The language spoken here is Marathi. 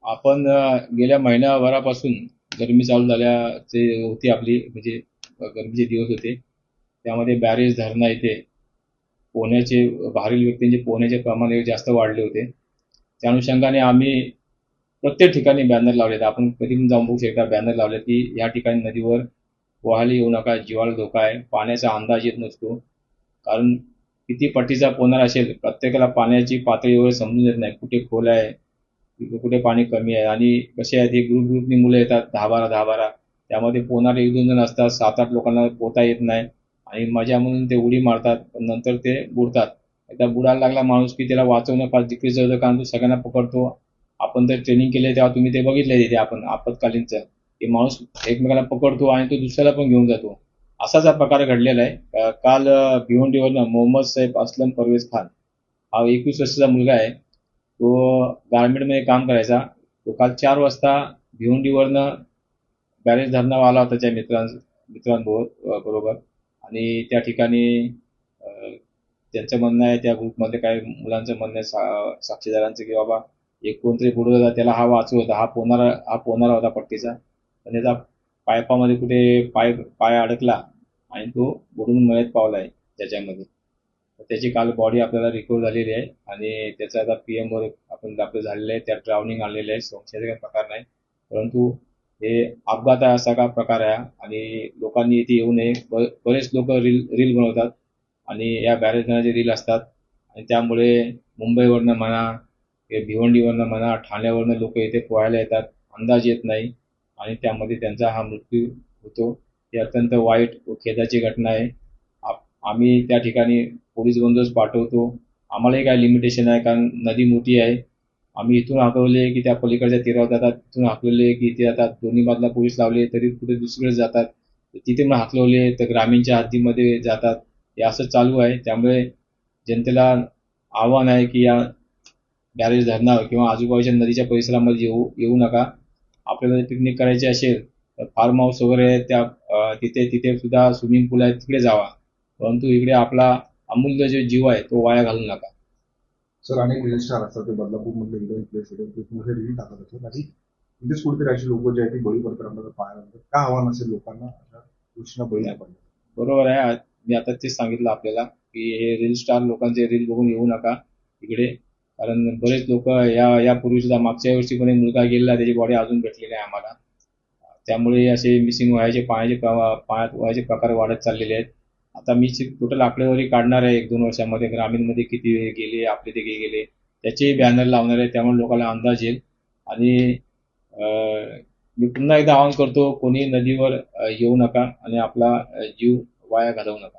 आपण गेल्या महिनाभरापासून गरमी चालू झाल्याचे होती आपली म्हणजे गरमीचे दिवस होते. त्यामध्ये बॅरेज धरणा इथे पोहण्याचे बाहेरील व्यक्तींचे पोहण्याचे प्रमाण हे जास्त वाढले होते. त्या अनुषंगाने आम्ही प्रत्येक ठिकाणी बॅनर लावलेत. आपण कधी पण जाऊन बघू शकता बॅनर लावले की या ठिकाणी नदीवर पोहायला येऊ नका, जीवाला धोका आहे. पाण्याचा अंदाज येत नसतो. कारण किती पट्टीचा पोहणार असेल प्रत्येकाला पाण्याची पातळी वगैरे समजून येत नाही. कुठे खोल आहे, कुठे पाणी कमी आहे आणि कसे आहेत हे ग्रुपनी मुलं येतात 10-12 त्यामध्ये पोहणारे 1-2 जण असतात. 7-8 लोकांना पोहता येत नाही आणि मजा म्हणून ते उडी मारतात. पण नंतर ते बुडतात. एकदा बुडायला लागला माणूस की त्याला वाचवणं फार जिकिरीचं होतं कारण तो सगळ्यांना पकडतो. आपण तर ट्रेनिंग केले तेव्हा तुम्ही ते बघितलंय तिथे आपण आपत्कालीनचं की माणूस एकमेकाला पकडतो आणि तो दुसऱ्याला पण घेऊन जातो. असाच हा प्रकार घडलेला आहे. काल भिवंडीवरनं मोहम्मद सैफ असलम परवेज खान हा 21 वर्षाचा मुलगा आहे. तो गारमेंटमध्ये काम करायचा. तो काल 4 वाजता भिवंडीवरनं बॅरेज धरणावर आला होता त्याच्या मित्रांबरोबर आणि त्या ठिकाणी त्यांचं म्हणणं आहे त्या ग्रुपमध्ये काही मुलांचं म्हणणं आहे साक्षीदारांचं की बाबा एक कोणतरी बुडत होता त्याला हा वाचू होता. हा पोहणारा होता पट्टीचा. पण त्याचा पायपामध्ये कुठे पाय अडकला आणि तो बुडून मयत पावलाय त्याच्यामध्ये. त्याची काल बॉडी आपल्याला रिकवर झालेली आहे आणि त्याचा आता PM वर आपण दाखल झालेलं आहे. त्यात ड्राउनिंग आलेलं आहे. संशयाचा काही प्रकार नाही. परंतु हे अपघात आहे असा का प्रकार आहे आणि लोकांनी इथे येऊ नये. बरेच लोक रील बनवतात आणि या बॅरेजचे रील असतात आणि त्यामुळे मुंबईवरनं म्हणा, भिवंडीवरनं म्हणा, ठाण्यावरनं लोक इथे पोहायला येतात. अंदाज येत नाही आणि त्यामध्ये त्यांचा हा मृत्यू होतो. ही अत्यंत वाईट व खेदाची घटना आहे. आम्ही त्या ठिकाणी पोलीस बंदोबस्त पाठवतो. आम्हालाही काही लिमिटेशन आहे कारण नदी मोठी आहे. आम्ही इथून हाकवले की त्या पलीकडच्या तीरावर जातात, तिथून हाकवले की ते जातात. दोन्ही बाजूला पोलीस लावले तरी कुठे दुसरीकडे जातात. तिथे मग हाकलवले तर ग्रामीणच्या हद्दीमध्ये जातात. हे असं चालू आहे. त्यामुळे जनतेला आव्हान आहे की या बॅरेज धरणावर किंवा आजूबाजूच्या नदीच्या परिसरामध्ये येऊ नका. आपल्याला पिकनिक करायची असेल तर फार्म हाऊस वगैरे आहे त्या तिथे सुद्धा स्विमिंग पूल आहे तिकडे जावा. परंतु इकडे आपला अमूल्य जो जीव आहे तो वाया घालू नका. सर अनेक रील स्टार असतात ते बदलापूरमधले मध्ये रील टाकत असतात आणि इथेच कुठेतरी अशी लोक जे आहेत ती बळी पडतात आपल्याला पाहायला लागतात. काय आव्हान असेल लोकांना अशा गोष्टींना बळी नाही पडलं? बरोबर आहे. मी आता तेच सांगितलं आपल्याला की हे रील स्टार लोकांचे रील बघून येऊ नका इकडे. कारण बरेच लोक यापूर्वी सुद्धा मागच्या वर्षी पण एक मुलगा गेलेला त्याची बॉडी अजून भेटलेली आहे आम्हाला. त्यामुळे असे मिसिंग व्हायचे पाण्यात व्हायचे प्रकार वाढत चाललेले आहेत. आता मी टोटल आकडेवारी काढणार आहे 1-2 वर्षामध्ये ग्रामीणमध्ये किती गेले आपले ते गेले त्याचे बॅनर लावणार आहे. त्यामुळे लोकांना अंदाज येईल आणि मी पुन्हा एकदा आवाहन करतो कोणी नदीवर येऊ नका आणि आपला जीव वाया घालवू नका.